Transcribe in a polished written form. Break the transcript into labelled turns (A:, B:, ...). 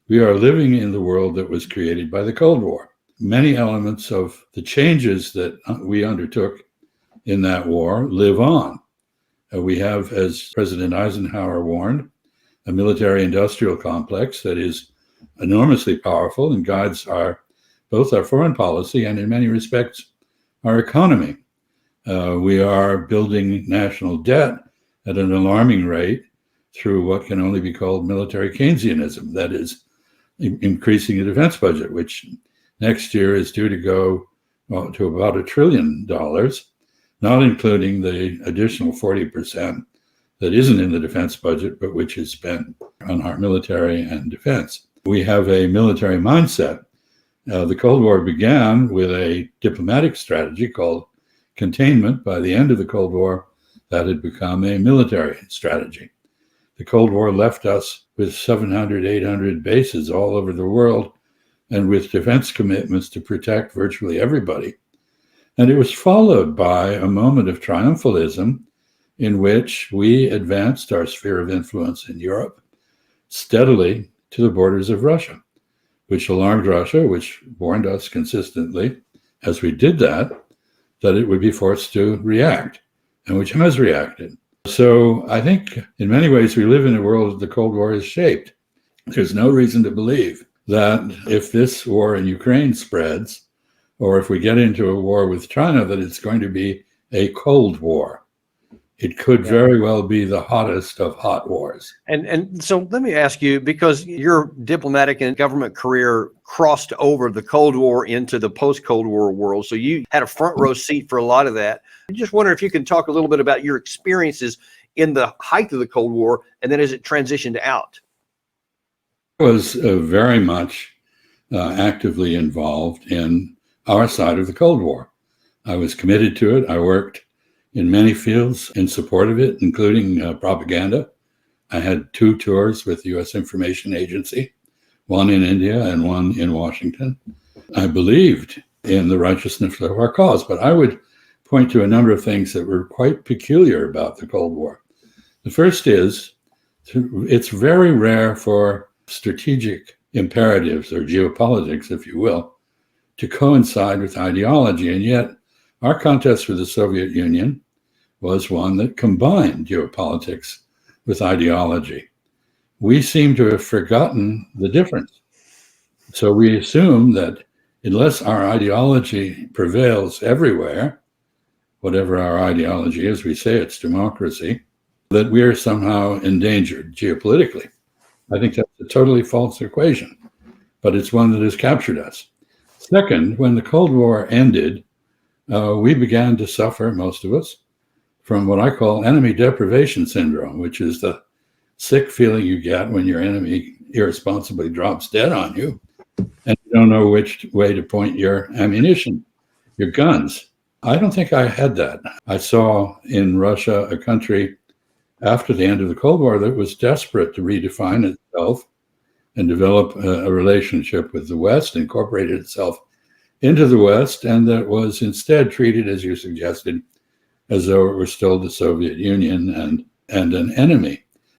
A: We are living in the world that was created by the Cold War. Many elements of the changes that we undertook in that war live on. We have, as President Eisenhower warned, a military-industrial complex that is enormously powerful and guides both our foreign policy and, in many respects, our economy. We are building national debt at an alarming rate through what can only be called military Keynesianism, that is, increasing the defense budget, which next year is due to go to about $1 trillion, not including the additional 40% that isn't in the defense budget, but which is spent on our military and defense. We have a military mindset. The Cold War began with a diplomatic strategy called containment. By the end of the Cold War, that had become a military strategy. The Cold War left us with 700, 800 bases all over the world and with defense commitments to protect virtually everybody. And it was followed by a moment of triumphalism in which we advanced our sphere of influence in Europe steadily to the borders of Russia, which alarmed Russia, which warned us consistently as we did that it would be forced to react, and which has reacted. So I think in many ways we live in a world that the Cold War is shaped. There's no reason to believe that if this war in Ukraine spreads, or if we get into a war with China, that it's going to be a Cold War. It could very well be the hottest of hot wars.
B: And so let me ask you, because your diplomatic and government career crossed over the Cold War into the post-Cold War world, so you had a front row seat for a lot of that. I just wonder if you can talk a little bit about your experiences in the height of the Cold War and then as it transitioned out.
A: I was very much actively involved in our side of the Cold War. I was committed to it. I worked in many fields in support of it, including propaganda. I had 2 tours with the U.S. Information Agency, one in India and one in Washington. I believed in the righteousness of our cause, but I would point to a number of things that were quite peculiar about the Cold War. The first is, it's very rare for strategic imperatives, or geopolitics, if you will, to coincide with ideology, and yet our contest with the Soviet Union was one that combined geopolitics with ideology. We seem to have forgotten the difference. So we assume that unless our ideology prevails everywhere, whatever our ideology is, we say it's democracy, that we are somehow endangered geopolitically. I think that's a totally false equation, but it's one that has captured us. Second, when the Cold War ended, we began to suffer, most of us, from what I call enemy deprivation syndrome, which is the sick feeling you get when your enemy irresponsibly drops dead on you and you don't know which way to point your ammunition, your guns. I don't think I had that. I saw in Russia a country after the end of the Cold War that was desperate to redefine itself and develop a relationship with the West, incorporated itself into the West, and that was instead treated, as you suggested, as though it were still the Soviet Union and an enemy.